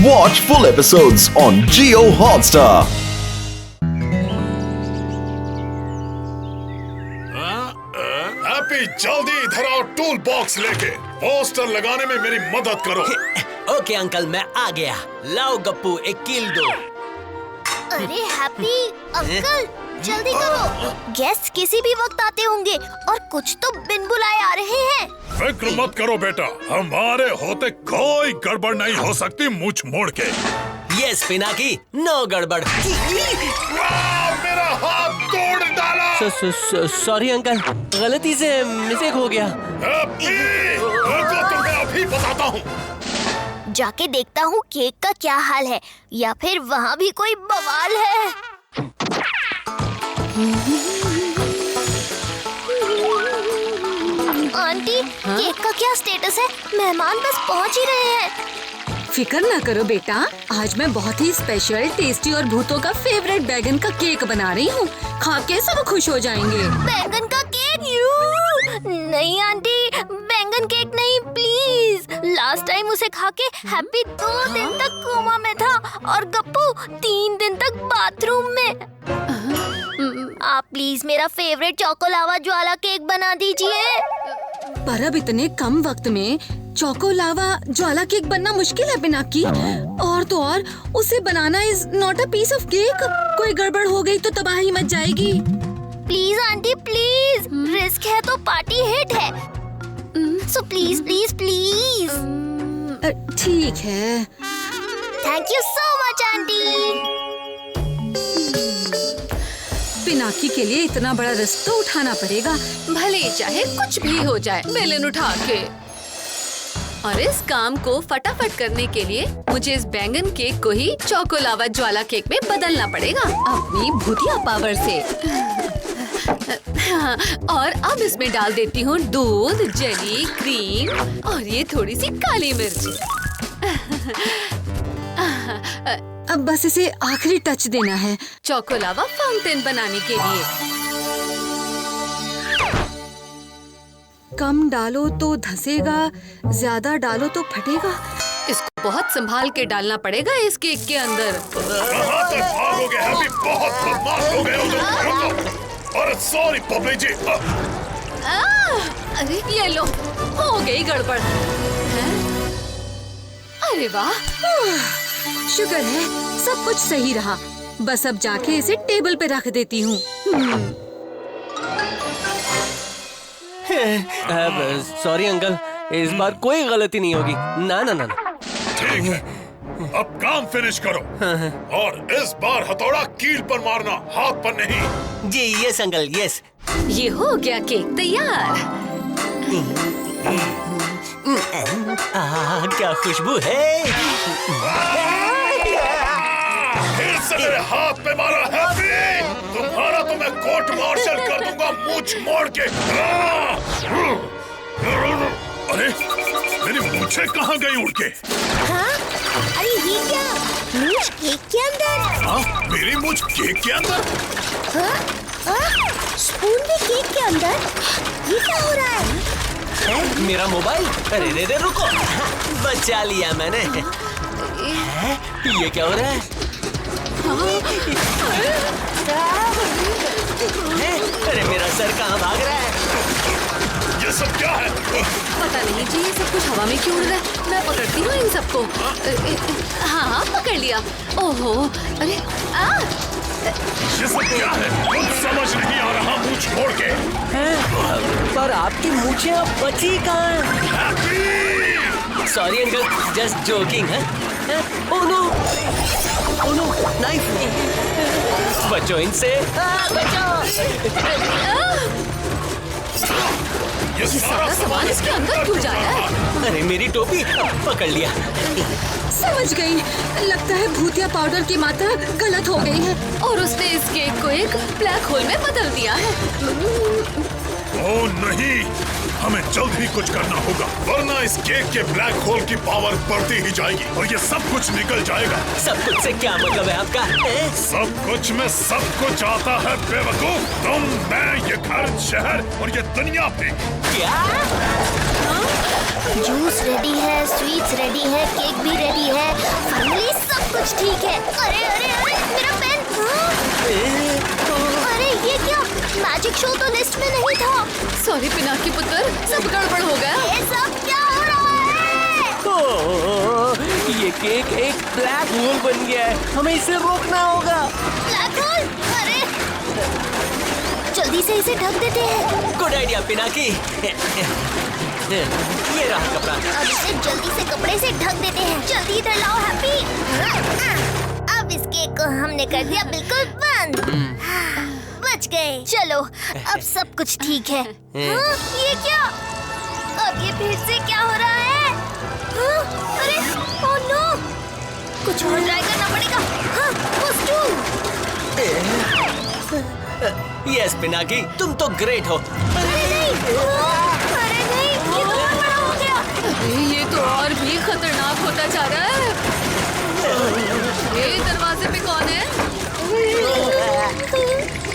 Watch full episodes on Jio Hotstar. Happy, जल्दी इधर आओ टूल बॉक्स लेके। पोस्टर लगाने में मेरी मदद करो। ओके अंकल, मैं आ गया। लाओ गप्पू, एक कील दो। अरे हैप्पी अंकल, जल्दी करो। गेस्ट किसी भी वक्त आते होंगे और कुछ तो बिन बुलाए आ रहे हैं। फिक्र मत करो बेटा, हमारे होते कोई गड़बड़ नहीं हो सकती मुंह मोड़ के। यस पिनाकी, नो गड़बड़। मेरा हाथ तोड़ डाला। सॉरी अंकल, गलती से मिस्टेक हो गया। रुको, तुम्हें अभी बताता हूँ। जाके देखता हूँ केक का क्या हाल है, या फिर वहाँ भी कोई बवाल है। आंटी, केक का क्या स्टेटस है? मेहमान बस पहुँच ही रहे हैं। फिकर ना करो बेटा, आज मैं बहुत ही स्पेशल, टेस्टी और भूतों का फेवरेट बैगन का केक बना रही हूँ। खा के सब खुश हो जाएंगे। बैंगन का केक? नहीं आंटी, बैंगन केक नहीं प्लीज। लास्ट टाइम उसे खा के हैप्पी 2 दिन तक कोमा में था और गप्पू 3 दिन तक बाथरूम में। आप प्लीज मेरा फेवरेट चोको लावा ज्वाला केक बना दीजिए। पर अब इतने कम वक्त में चोको लावा ज्वाला केक बनना मुश्किल है पिनाकी। और तो और उसे बनाना is not a piece of cake. कोई गड़बड़ हो गई तो तबाही मच जाएगी। प्लीज आंटी प्लीज, रिस्क है तो पार्टी हिट है। So please please please. ठीक है। Thank you so much aunty. Pinaki के लिए इतना बड़ा रिस्क तो उठाना पड़ेगा, भले ही चाहे कुछ भी हो जाए बेलन उठा के। और इस काम को फटाफट करने के लिए मुझे इस बैंगन केक को ही चोको लावा ज्वाला केक में बदलना पड़ेगा अपनी भूतिया पावर से। और अब इसमें डाल देती हूँ दूध, जेली, क्रीम और ये थोड़ी सी काली मिर्च। अब बस इसे आखिरी टच देना है चोको लावा फाउंटेन बनाने के लिए। कम डालो तो धसेगा, ज्यादा डालो तो फटेगा। इसको बहुत संभाल के डालना पड़ेगा इस केक के अंदर। कहाँ तक भागोगे हैप्पी, बहुत बदमाश हो गए हो तुम। अरे सॉरी पब्लिक जी। अरे ये लो, हो गई गड़बड़। अरे वाह, शुक्र है सब कुछ सही रहा। बस अब जाके इसे टेबल पे रख देती हूँ। सॉरी अंकल, इस बार कोई गलती नहीं होगी। ना ना ना, ठीक है, अब काम फिनिश करो। और इस बार हथौड़ा कील पर मारना, हाथ पर नहीं। जी यस अंकल, यस। ये हो गया केक तैयार। क्या खुशबू है। फिर से मेरे हाथ पे मारा हैप्पी, तुम्हारा तो मैं कोर्ट मार्शल कर दूंगा मुंह मोड़ के। अरे मेरी मूंछें कहाँ गई उड़ के? हाँ? अरे ये क्या? मूंछ केक के अंदर? हाँ, मेरी मूंछ केक के अंदर? हाँ? हाँ? स्पून भी केक के अंदर? ये क्या हो रहा है? मेरा मोबाइल। अरे रे रे रुको, बचा लिया मैंने। ये क्या हो रहा है? अरे मेरा सर कहाँ भाग रहा है? ये सब क्या है? पता नहीं जी, ये सब कुछ हवा में क्यों उड़ रहा है। मैं पकड़ती हूँ इन सबको। हाँ हाँ पकड़ लिया। ओहो, अरे ये सब क्या है? कुछ समझ नहीं आ रहा मुंह छोड़ के। पर आपकी मूंछें अब बची कहाँ हैं? सॉरी अंकल, जस्ट जोकिंग है। Oh no, oh no, knife. बचो इनसे, बचो। ये सारा सामान इसके अंदर क्यों जा रहा है? अरे मेरी टोपी, पकड़ लिया। समझ गई, लगता है भूतिया पाउडर की मात्रा गलत हो गई है और उसने इस केक को एक ब्लैक होल में बदल दिया है। ओह नहीं, हमें जल्द ही कुछ करना होगा, वरना इस केक के ब्लैक होल की पावर बढ़ती ही जाएगी और ये सब कुछ निकल जाएगा। सब कुछ से क्या मतलब है आपका? सब कुछ में सब कुछ आता है बेवकूफ। तुम, मैं, ये घर, शहर और ये दुनिया पे। क्या? जूस रेडी है, स्वीट्स रेडी है, केक भी रेडी है। फाइनली कुछ ठीक है। अरे अरे अरे मेरा पेन। अरे ये क्या? मैजिक शो तो लिस्ट में नहीं था। सॉरी पिनाकी पुत्र, सब गड़बड़ हो गया। ये सब क्या हो रहा है? ओह, ये केक एक ब्लैक होल बन गया है। हमें इसे रोकना होगा। Black hole? अरे जल्दी से इसे ढक देते हैं। Good idea Pinaki. ये रहा कपड़ा। अब इसे जल्दी से कपड़े से ढक देते हैं। जल्दी इधर लाओ हैप्पी। अब इस केक को हमने कर दिया बिल्कुल बंद। बच गए। चलो अब सब कुछ ठीक है। हाँ, ये क्या? अब ये फिर से क्या हो रहा है? हाँ, अरे ओह नो, कुछ और ट्राई करना पड़ेगा। हाँ, वो स्टूल। यस पिनाकी, तुम तो ग्रेट हो। अरे नहीं, अरे नहीं, ये तो और बड़ा हो गया। अरे ये तो और भी खतरनाक होता जा रहा है। ये दरवाजे पे कौन है?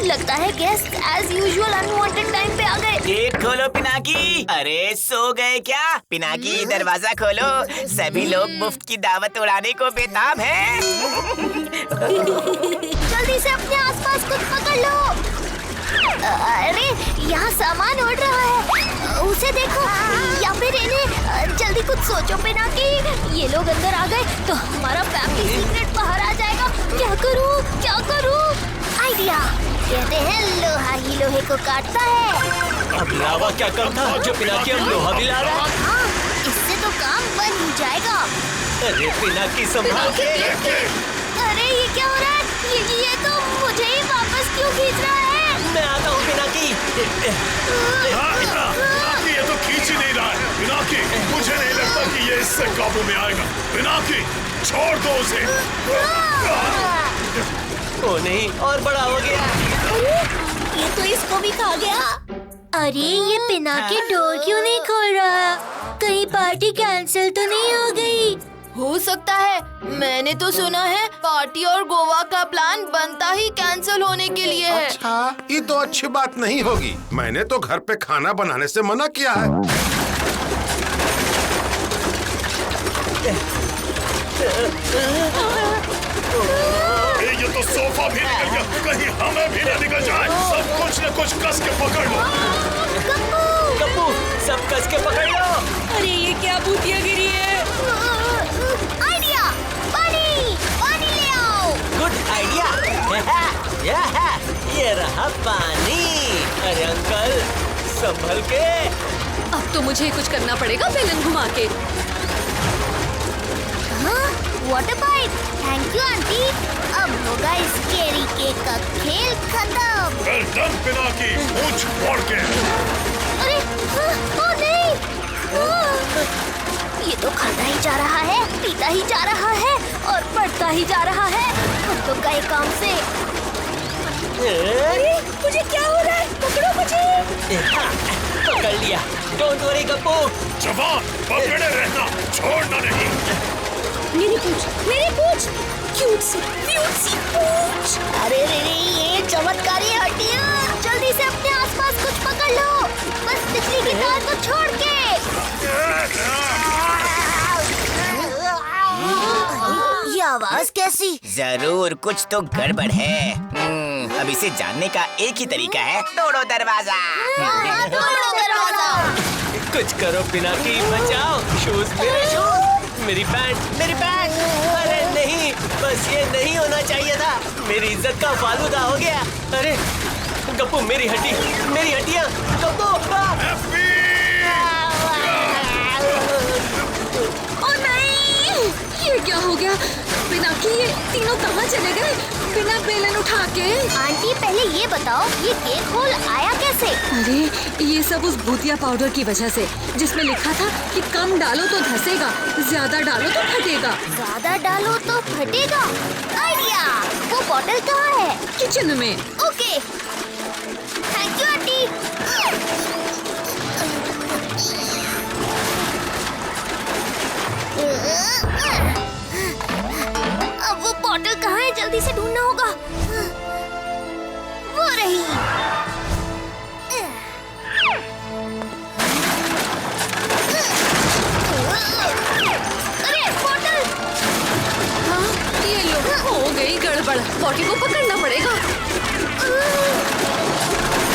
लगता है guest as usual unwanted time पे आ गए। गेट खोलो पिनाकी। अरे सो गए क्या? पिनाकी दरवाजा खोलो, सभी लोग मुफ्त की दावत उड़ाने को बेताब हैं। जल्दी से अपने आसपास कुछ पकड़ लो। अरे यहाँ सामान उड़ रहा है, उसे देखो या फिर इन्हें। जल्दी कुछ सोचो पिनाकी, ये लोग अंदर आ गए तो हमारा फैमिली सीक्रेट बाहर आ जाएगा। क्या करूँ क्या करूँ? आइडिया, कहते हैं लोहा ही लोहे को काटता है। अब लावा क्या कम था जो पिनाकी अब लोहा भी ला रहा है। हाँ, इससे तो काम बन ही जाएगा। अरे पिनाकी संभाल के। अरे ये क्या हो रहा है? ये तो मुझे ही वापस क्यों खींच रहा है? मैं आता हूँ पिनाकी। पिनाकी ये तो खींच ही नहीं रहा है। पिनाकी, मुझे नहीं लगता कि ये इससे काबू में आएगा। पिनाकी छोड़ दो उसे। ओ नहीं, और बड़ा हो गया। ये तो इसको भी खा गया। अरे ये पिनाकी डोर क्यों नहीं खोल रहा? कहीं पार्टी कैंसिल तो नहीं हो गई? हो सकता है। मैंने तो सुना है पार्टी और गोवा का प्लान बनता ही कैंसिल होने के लिए है। अच्छा, ये तो अच्छी बात नहीं होगी। मैंने तो घर पे खाना बनाने से मना किया है। ये तो सोफा भी निकल गया, कहीं हमें भी न निकल जाए। सब कुछ न कुछ कस के पकड़ लो। गप्पू, सब कस के पकड़ लो। अरे ये क्या भूतियागिरी है? आइडिया, पानी पानी ले आओ। Good idea. ये रहा पानी। अरे अंकल संभल के। अब तो मुझे कुछ करना पड़ेगा बेलन घुमा के। Water pipe. Thank you aunty. अब होगा इस केरी केक का खेल खत्म। वेल डन पिनाकी, पूछ मोड़ के। अरे ओ नहीं, ये तो खाता ही जा रहा है, पीता ही जा रहा है और बढ़ता ही जा रहा है। हम तो गए काम से। अरे मुझे क्या हो रहा है? पकड़ो मुझे। पकड़ लिया। Don't worry Gappu. जवान पकड़े रहना, छोड़ना नहीं। मेरी पूंछ, क्यूट सी पूंछ। अरे रे ये चमत्कारी हड्डियां। जल्दी से अपने आसपास कुछ पकड़ लो, बस बिजली की तार को छोड़ के। ये आवाज कैसी? जरूर कुछ तो गड़बड़ है। अब इसे जानने का एक ही तरीका है, तोड़ो दरवाजा। तोड़ो दरवाजा। कुछ करो पिनाकी, बचाओ। शूज, मेरे शूज, मेरी पैंट। अरे नहीं, बस ये नहीं होना चाहिए था। मेरी इज्जत का फालूदा हो गया। अरे गप्पू, मेरी हड्डियाँ। गप्पू। ओ नहीं, ये क्या हो गया? पिनाकी, ये तीनों कहाँ चले गए बिना बेलन उठा के? आंटी पहले ये बताओ, ये केक होल आया कैसे? अरे ये सब उस भूतिया पाउडर की वजह से, जिसमें लिखा था कि कम डालो तो धसेगा, ज्यादा डालो तो फटेगा। ज्यादा डालो तो फटेगा। आइडिया, वो बॉटल कहाँ है? किचन में। Okay, thank you aunty. अब वो बॉटल कहाँ है? जल्दी से ढूंढना होगा। वो रही। अरे बॉटल। हाँ, ये गड़बड़, पॉटी को पकड़ना पड़ेगा।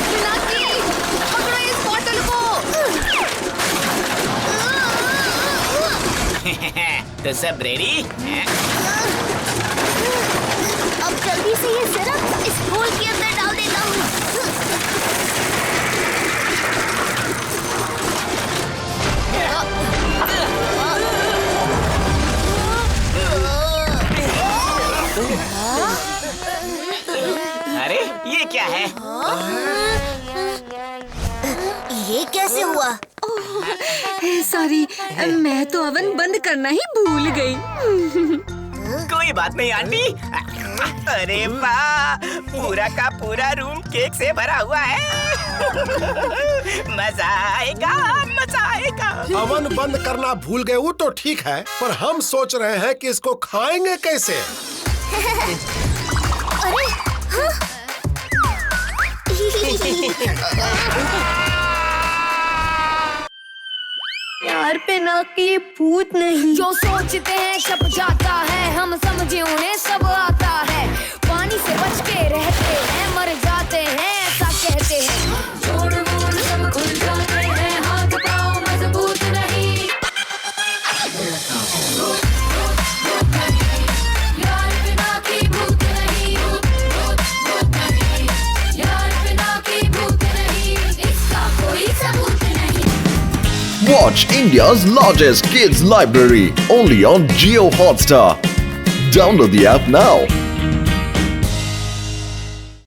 पिनाकी, पकड़ो इस बॉटल को। तो सब रेडी? अब जल्दी से ये सिरप इस घोल के अंदर डाल देता हूँ। अरे ये क्या है? ये कैसे हुआ? सॉरी, मैं तो ओवन बंद करना ही भूल गई। कोई बात नहीं आंटी। अरे वाह, पूरा का पूरा रूम केक से भरा हुआ है। मजा आएगा, मजा आएगा। अवन बंद करना भूल गए वो तो ठीक है, पर हम सोच रहे हैं कि इसको खाएंगे कैसे। अरे हाँ? यार पिनाकी भूत नहीं, जो सोचते हैं छप जाता है, हम समझे उन्हें सब आता है। पानी से बच के रहते हैं, मर जाते हैं ऐसा कहते हैं। जोड़ मोड़ सब खुल जाते हैं, हाथ पाँव मजबूत नहीं। यार पिनाकी भूत नहीं, भूत नहीं। यार पिनाकी भूत नहीं, इसका कोई सबूत नहीं। Watch India's largest kids library only on Jio Hotstar. Download the app now.